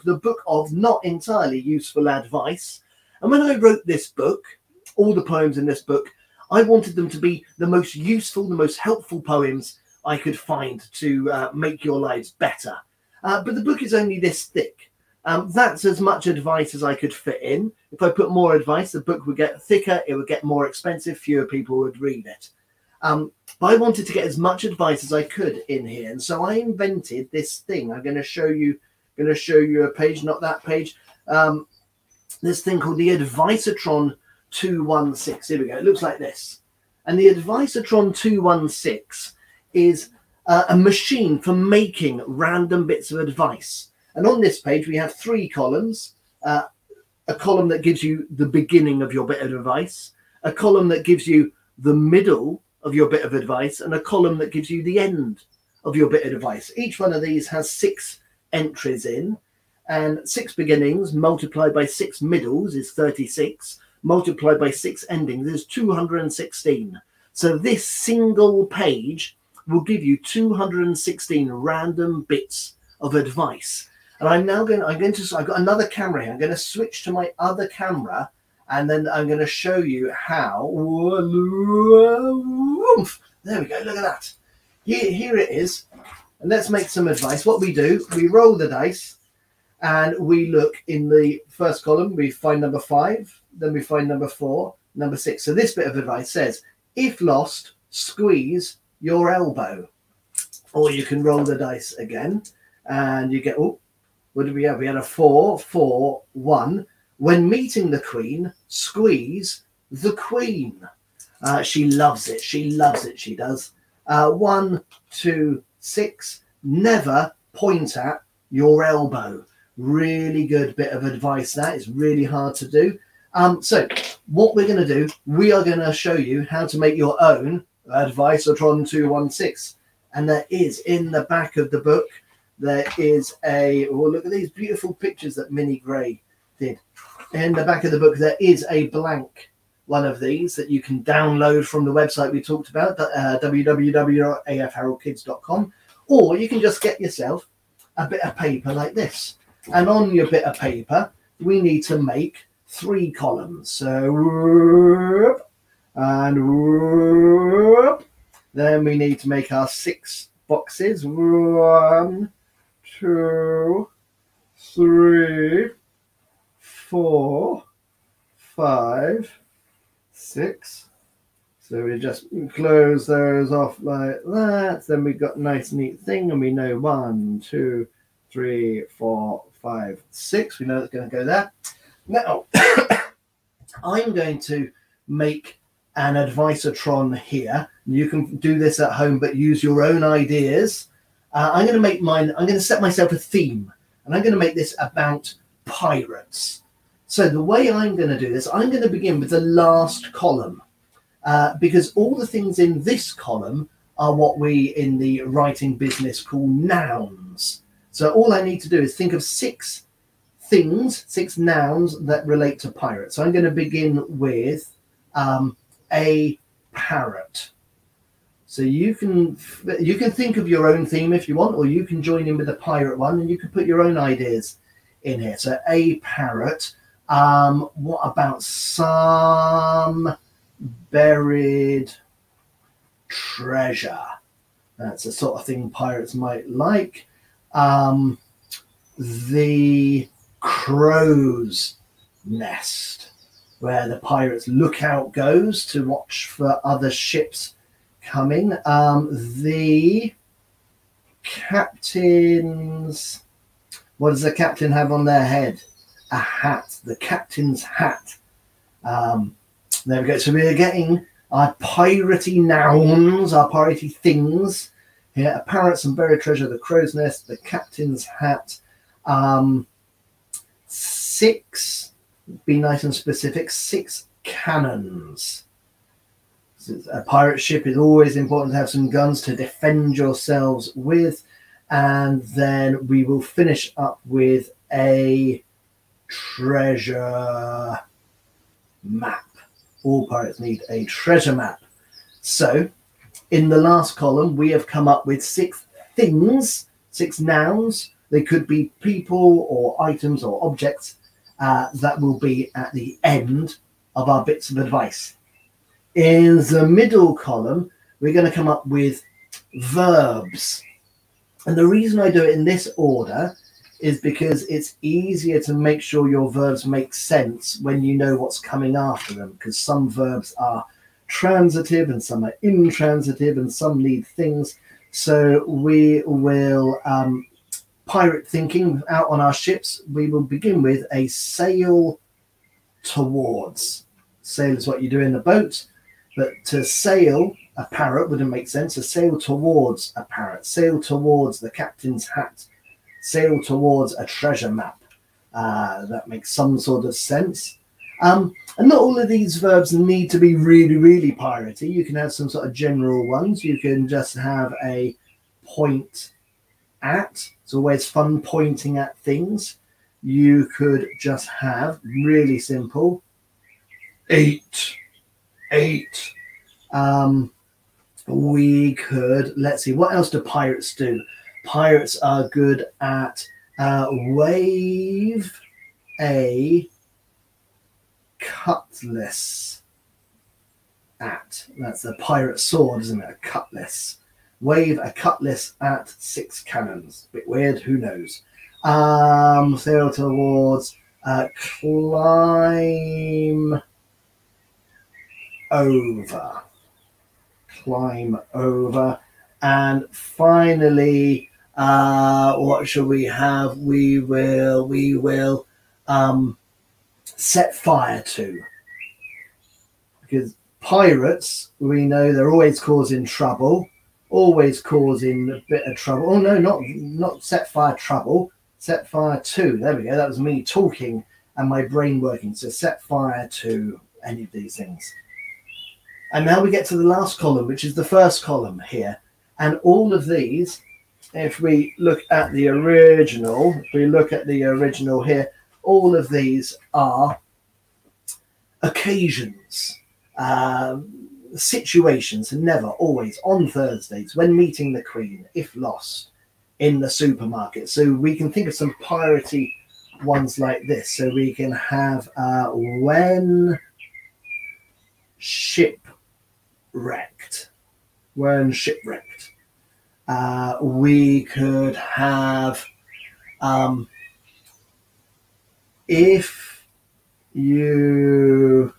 the book of not entirely useful advice. And when I wrote this book, all the poems in this book, I wanted them to be the most useful, the most helpful poems I could find to make your lives better. But the book is only this thick. That's as much advice as I could fit in. If I put more advice, the book would get thicker, it would get more expensive, fewer people would read it. But I wanted to get as much advice as I could in here. And so I invented this thing. I'm going to show you a page, not that page. This thing called the Advice-a-Tron 216. Here we go. It looks like this. And the Advice-a-Tron 216 is a machine for making random bits of advice. And on this page, we have 3 columns. A column that gives you the beginning of your bit of advice, a column that gives you the middle of your bit of advice, and a column that gives you the end of your bit of advice. Each one of these has 6 entries in, and 6 beginnings multiplied by 6 middles is 36, multiplied by 6 endings is 216. So this single page will give you 216 random bits of advice. And I've got another camera here. I'm going to switch to my other camera, and then I'm going to show you how. There we go. Look at that. Here it is. And let's make some advice. What we do, we roll the dice, and we look in the first column. We find number 5, then we find number 4, number 6. So this bit of advice says, if lost, squeeze your elbow. Or you can roll the dice again, and you get, oh, what did we have? We had a 4, 4, 1. When meeting the Queen, squeeze the Queen. She loves it. She loves it. She does. 1, 2, 6. Never point at your elbow. Really good bit of advice. That is really hard to do. So what we're going to do, we are going to show you how to make your own Advice-a-Tron 216. And there is in the back of the book, there is a, oh, look at these beautiful pictures that Minnie Gray did. In the back of the book, there is a blank one of these that you can download from the website we talked about, www.afharroldkids.com, or you can just get yourself a bit of paper like this. And on your bit of paper, we need to make 3 columns. So, whoop, and whoop. Then we need to make our 6 boxes. 1, 2, 3, 4, 5, 6. So we just close those off like that. Then we've got a nice neat thing, and we know 1, 2, 3, 4, 5, 6. We know it's going to go there. Now, I'm going to make an Advice-a-Tron here. You can do this at home, but use your own ideas. I'm going to make mine. I'm going to set myself a theme, and I'm going to make this about pirates. So the way I'm going to do this, I'm going to begin with the last column, because all the things in this column are what we in the writing business call nouns. So all I need to do is think of 6 things, 6 nouns that relate to pirates. So I'm going to begin with a parrot. So you can think of your own theme if you want, or you can join in with the pirate one, and you can put your own ideas in here. So a parrot. What about some buried treasure? That's the sort of thing pirates might like. The crow's nest, where the pirates' lookout goes to watch for other ships coming. The captain's, what does the captain have on their head? A hat. The captain's hat. There we go. So we're getting our piratey nouns, our piratey things here. A parrot, some buried treasure, the crow's nest, the captain's hat. 6, be nice and specific, 6 cannons. A pirate ship is always important to have some guns to defend yourselves with. And then we will finish up with a treasure map. All pirates need a treasure map. So in the last column, we have come up with 6 things, 6 nouns They could be people or items or objects that will be at the end of our bits of advice. In the middle column, we're going to come up with verbs. And the reason I do it in this order is because it's easier to make sure your verbs make sense when you know what's coming after them, because some verbs are transitive and some are intransitive and some need things. So we will pirate thinking out on our ships. We will begin with a sail towards. Sail is what you do in the boat, but to sail a parrot wouldn't make sense. To sail towards a parrot, sail towards the captain's hat, sail towards a treasure map. That makes some sort of sense. And not all of these verbs need to be really, really piratey. You can have some sort of general ones. You can just have a point at. It's always fun pointing at things. You could just have really simple eight. We could, let's see, what else do pirates do? Pirates are good at wave a cutlass at. That's a pirate sword, isn't it? A cutlass. Wave a cutlass at 6 cannons. Bit weird, who knows? Sail towards, climb over. Climb over. And finally, what shall we have? We will set fire to. Because pirates, we know they're always causing trouble. Always causing a bit of trouble. Oh no, not set fire trouble. Set fire to. There we go. That was me talking and my brain working. So set fire to any of these things. And now we get to the last column, which is the first column here. And all of these, if we look at the original, here, all of these are occasions, situations, never, always, on Thursdays, when meeting the Queen, if lost, in the supermarket. So we can think of some piratey ones like this. So we can have when shipwrecked. When shipwrecked. We could have if you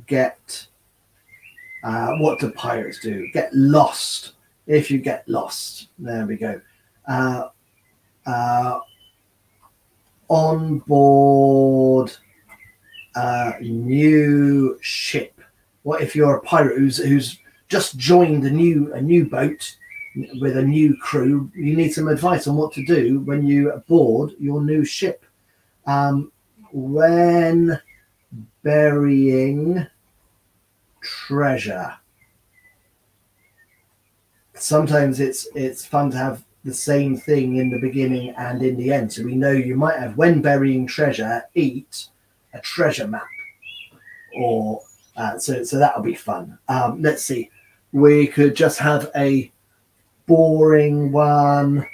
get what do pirates do? Get lost. If you get lost. There we go. On board new ship. What if you're a pirate who's just joined a new boat with a new crew? You need some advice on what to do when you board your new ship. When burying treasure. Sometimes it's fun to have the same thing in the beginning and in the end. So we know you might have when burying treasure, eat a treasure map, or so that'll be fun. Let's see. We could just have a boring one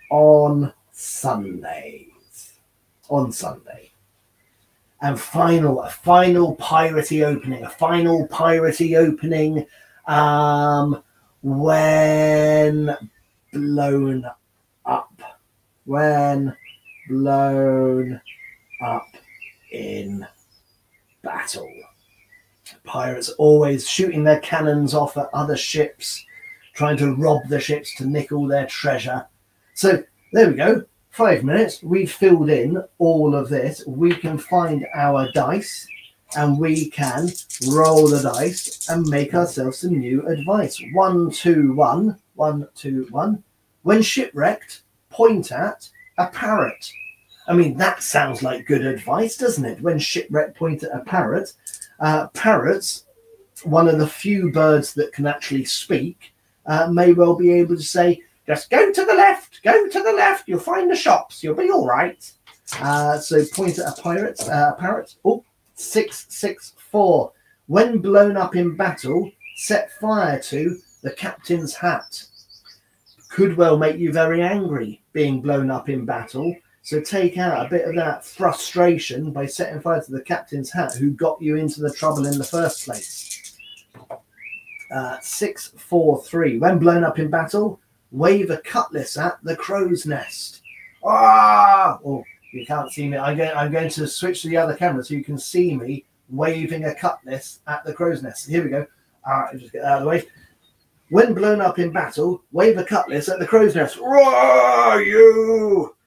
on Sundays. On Sunday. And a final piratey opening. When blown up. When blown up in battle. Pirates always shooting their cannons off at other ships, trying to rob the ships to nick all their treasure. So there we go. 5 minutes. We've filled in all of this. We can find our dice and we can roll the dice and make ourselves some new advice. 1, 2, 1. 1, 2, 1. When shipwrecked, point at a parrot. I mean, that sounds like good advice, doesn't it? When shipwrecked, point at a parrot. Parrots, one of the few birds that can actually speak, may well be able to say, just go to the left, you'll find the shops, you'll be all right. So point at a parrot. Oh, 6, 6, 4. When blown up in battle, set fire to the captain's hat. could well make you very angry being blown up in battle. So take out a bit of that frustration by setting fire to the captain's hat who got you into the trouble in the first place. 643. When blown up in battle, wave a cutlass at the crow's nest. Ah! Oh, you can't see me. I'm going to switch to the other camera so you can see me waving a cutlass at the crow's nest. Here we go. Just get that out of the way. When blown up in battle, wave a cutlass at the crow's nest. Roar, you!